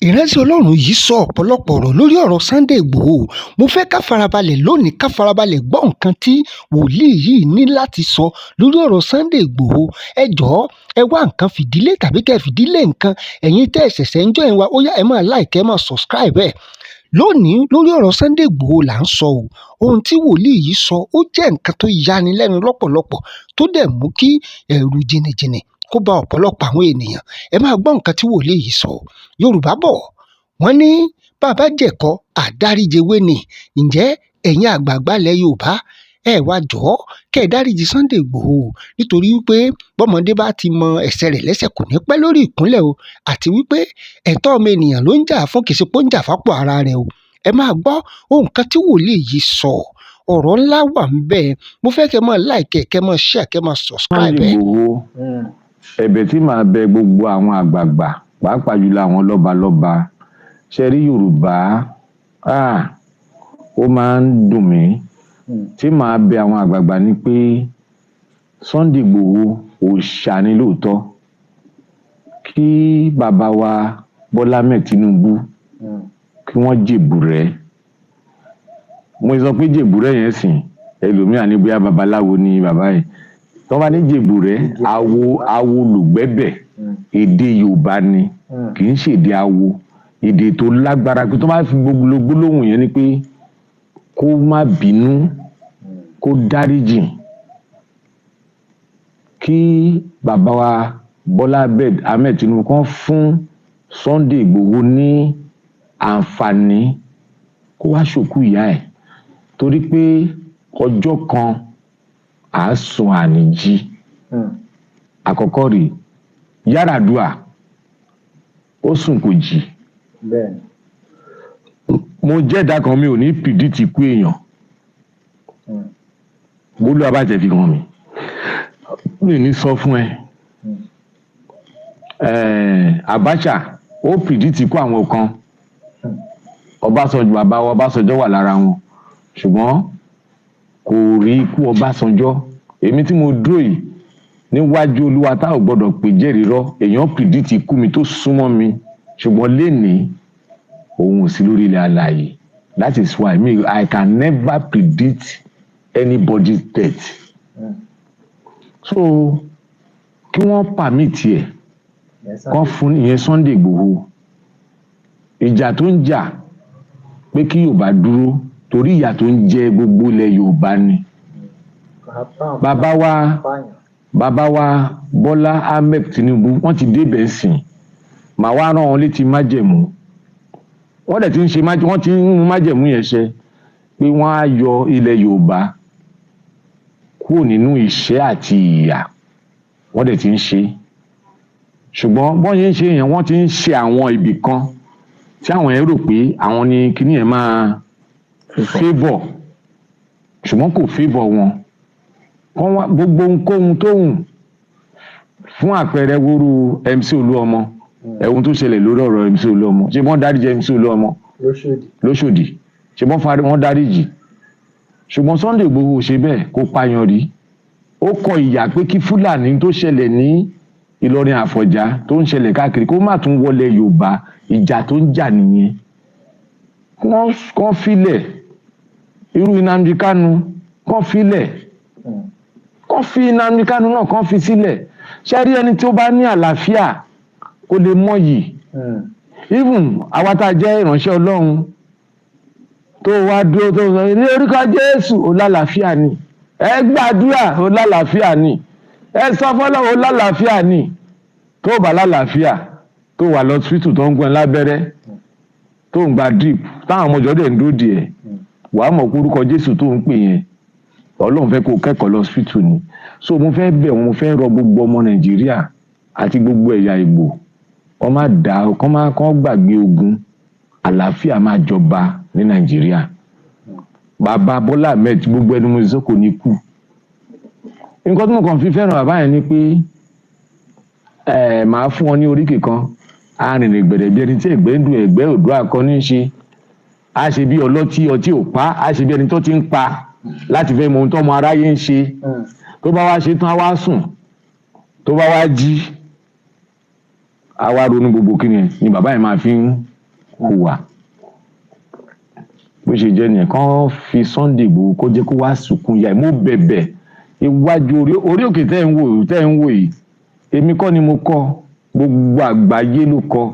ìránṣẹ́ ọlọ́run yìí sọ ọ̀pọ̀lọpọ̀ ọ̀rọ̀ lórí ọ̀rọ̀ Sunday Igboho. Mo fẹ́ ká farabalẹ̀ lónìí, ká farabalẹ̀ gbọ́ nǹkan tí wòlíì yìí ní láti sọ lórí ọ̀rọ̀ Sunday Igboho. Ẹ jọ̀ọ́ ẹ wá nǹkan fìdílé tàbí kẹ́ fìdílé nǹkan. Ẹ̀yin tẹ́ ẹ ṣẹ̀ṣẹ̀ ń join wa, ó yá ẹ máa like, ẹ máa subscribe ẹ̀. Lónìí lórí ọ̀rọ̀ Sunday Igboho là ń sọ o. Ohun tí wòlíì yìí sọ ó jẹ́ nǹkan tó yani lẹ́nu lọ́pọ̀lọpọ̀, tó dẹ̀ mú kí ẹ̀rù jìnnìjìnnì kó bá ọ̀pọ̀lọpọ̀ àwọn ènìyàn. Ẹ máa gbọ́ nǹkan tí wòlíì yìí sọ. Yorùbá bọ̀ wọ́n ní bàbá jẹ̀kọ́ àdáríjewé ni. Ǹjẹ́ ẹ̀yin àgbààgbà ilẹ̀ Yorùbá ẹ wá jọ̀ọ́ kẹ́ ẹ dáríji Sunday Igboho, nítorí wípé bọ́mọdé bá ti mọ ẹ̀ṣẹ̀ rẹ̀ lẹ́sẹ̀ kò ní pẹ́ lórí ìkúnlẹ̀ o, àti wípé ẹ̀tọ́ ọmọ ènìyàn ló ń jà fún, kìí ṣe pé ó ń jà fápò ara rẹ̀ o. Ẹ máa gbọ́ ohun kan tí wòlíì yìí sọ. Ọ̀rọ̀ ńlá wà ń bẹ. Mo fẹ́ kẹ́ máa like, kẹ́ máa share, kẹ́ máa subscribe ẹ̀. Sunday Igboho, ẹ̀bẹ̀ tí màá bẹ gbogbo àwọn àgbààgbà pàápàá jùlọ àwọn lọ́balọ́ba, ṣe rí Yorùbá ó máa ń dùn mí tí màá bẹ àwọn àgbààgbà ni pé Sunday Igboho òòṣà ni lóòótọ́, kí bàbá wa Bola Tinubu kí wọ́n jèbùrẹ́. Mo sọ pé jèbùrẹ́ yẹn sìn ẹlòmíràn ní bóyá babaláwo ni bàbá yẹn, tí wọ́n bá ní jèbùrẹ́ awo olùgbẹ́bẹ̀, èdè Yorùbá ni, kì í ṣèdè awo, èdè tó lágbára pé tó bá fi gbogbo gbólóhùn yẹn ni pé kó má bínú, kó dáríjì, kí bàbá wa Bola Tinubu kan fún Sunday Igboho ní àǹfààní kó wá ṣòkú ìyá ẹ̀, torí pé ọjọ́ kan àásùn àníjí. Àkọ́kọ́ rèé, Yar'Adua ó sùn kò jí. Mo jẹ́ ẹ̀dá kan, mi ò ní pìdítì ikú èèyàn. Bólú abájẹ́ fi hàn mi ní sọ fún ẹ. Abacha ó pìdítì ikú àwọn kan. Ọbásanjọ́, bàbá wa Ọbásanjọ́ wà lára wọn, ṣùgbọ́n kò rí ikú Ọbásanjọ́. Èmi tí mo dúró yìí níwájú Olúwa tá ò gbọdọ̀ pè jẹ́rìí rọ́, èèyàn pìdítì ikú mi tó súnmọ́ mi, ṣùgbọ́n lénìí òun ò sí lórí ilẹ̀ alààyè. That is why I can never predict anybody's death. So kí wọ́n permit ẹ̀, kán fún ìyẹn Sunday Igboho. Ìjà tó ń jà pé kí Yorùbá dúró torí ìyà tó ń jẹ gbogbo ilẹ̀ Yorùbá ni. Bàbá wa Bola Tinubu wọ́n ti débẹ̀ sìn, màá wá rán wọn létí májẹ̀mú. Wọ́n dẹ̀ ti ń ṣe wọ́n ti ń mú májẹ̀mú yẹn ṣẹ pé wọ́n á yọ ilẹ̀ Yorùbá kúrò nínú ìṣẹ́ àti ìyà. Wọ́n dẹ̀ ti ń ṣe, ṣùgbọ́n bọ́n yẹn ń ṣe yẹn wọ́n ti ń ṣe àwọn ibì kan tí àwọn yẹn rò pé àwọn ni kíní yẹn máa favour, ṣùgbọ́n kò favour wọn. Wọ́n wá gbogbo ohunkóhun tó hùn, fún àpẹẹrẹ wóru MC Olúọmọ, ẹ̀hun tó ṣẹlẹ̀ lórí ọ̀rọ̀ MC Olúọmọ, ṣé wọ́n dáríjì MC Olúọmọ lóṣòdì, ṣé wọ́n dáríjì? Ṣùgbọ́n Sunday Igboho ṣe bẹ́ẹ̀, kó pààyàn rí. Ó kọ ìyà pé kí Fúlàní tó ṣẹlẹ̀ ní Ìlọrin Àfọ̀njá tó ń ṣẹlẹ̀ káàkiri kó má tún wọlé Yorùbá. Ìjà tó ń jà nìyẹn. Kán filẹ̀ irú Nnamdi Kanu, kán filẹ̀, kán fi Nnamdi Kanu náà kán fi sílẹ̀. Ṣé rí ẹni tí ó bá ní àlàáfíà kó lè mọ̀yì. Even àwa tá a jẹ́ ìránṣẹ́ Ọlọ́run tó wá dúró tó sọ ní orúkọ Jésù, ó lálàáfíà ni. Ẹ gbàdúrà, ó lálàáfíà ni. Ẹ sọ fọ́lọ́run, ó lálàáfíà ni. Tó bá lálàáfíà, tó wà lọ hospital tó ń gbọ́n lábẹ́rẹ́, tó ń gba drip, táwọn ọmọ ìjọ dẹ̀ ń dúró díẹ̀, wàá mọ̀ pé orúkọ Jésù tó ń pè yẹn Ọlọ́run fẹ́ kó kẹ́kọ̀ọ́ lọ hospital ni. So mo fẹ́ bẹ̀ wọ́n, mo fẹ́ rọ gbogbo ọmọ Nàìjíríà àti gbogbo ẹ̀yà Ìgbò, kán gbàgbé ogun, àlàáfíà máa jọba ní Nàìjíríà. Bàbá Bola gbogbo ẹni mo sọ kò ní kú. Nǹkan tí mo kàn fi fẹ́ràn bàbá yẹn ni pé màá fún wọn ní oríkì kan, arìnrìn gbẹ̀rẹ̀ bí ẹni tí ẹ̀gbẹ́ ń dùn, ẹ̀gbẹ́ òdó àkọ́ní ṣe. A ṣe bí ọlọ́tí, ọtí ò pa, a ṣe bí ẹni tó ti ń pa láti fẹ́ mọ ohun tó ọmọ aráyé ń ṣe. Tó bá wá ṣe tán, á wá sùn. Tó bá wá jí, á wá ronú gbogbo kíni ni bàbá yẹn máa fi ń wọn wà bó ṣe jẹ́ nìyẹn kán fi Sunday Igboho kó jẹ́ kó wá sunkún yà mo bẹ̀bẹ̀ iwájú orí òkè tẹ́ ń wò yìí èmi kọ́ ni mo kọ́ gbogbo àgbáyé ló kọ́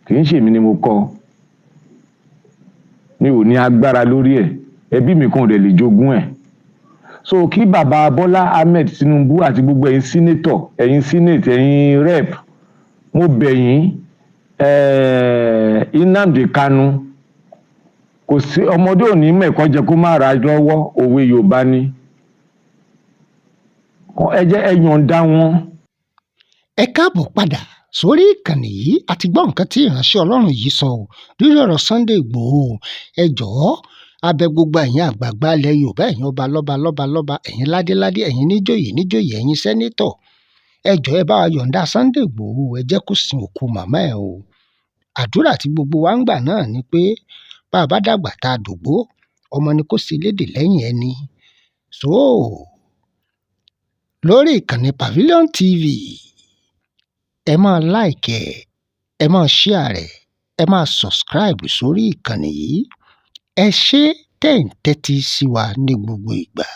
kì í ṣèmi ni mo kọ́ mi ò ní agbára lórí ẹ̀ ẹbí mi kan ò dẹ̀ lè jogún ẹ̀ so kí bàbá Bọ́lá Ahmed Tinubu àti gbogbo ẹ̀yin sínétọ̀ ẹ̀yin sínètì ẹ̀yin rep mo bẹ̀ yín Nnamdi Kanu kò sí ọmọdé òní mẹ́kọ́ jẹ kó má ra lọ́wọ́ òwe Yorùbá ni ẹ jẹ́ ẹ yọ̀ǹda wọn. ẹ káàbọ̀ padà sórí ìkànnì yìí àti gbọ́ nǹkan tí ìránṣẹ́ Ọlọ́run yìí sọ lórí ọ̀rọ̀ Sunday Igboho ẹ jọ̀ọ́ abẹ gbogbo ẹ̀yin àgbààgbà ilẹ̀ Yorùbá ẹ̀yin ọba lọ́ba ẹ̀yin ládéládé ẹ̀yin níjòyè ẹ̀yin sẹ́nétọ̀ ẹ jọ̀ọ́ ẹ bá wa yọ̀ǹda Sunday Igboho ẹ jẹ́ kó sin òkú màmá ẹ̀ o àdúrà tí gbogbo wa ń gbà náà ni pé bá a bá dàgbà tá a dògbó ọmọ ni kó sì lédè lẹ́yìn ẹni so lórí ìkànnì Pavilion TV ẹ máa like ẹ máa share ẹ máa subscribe sórí ìkànnì yìí ẹ ṣé tẹ́ ń tẹ́tí sí wa ní gbogbo ìgbà.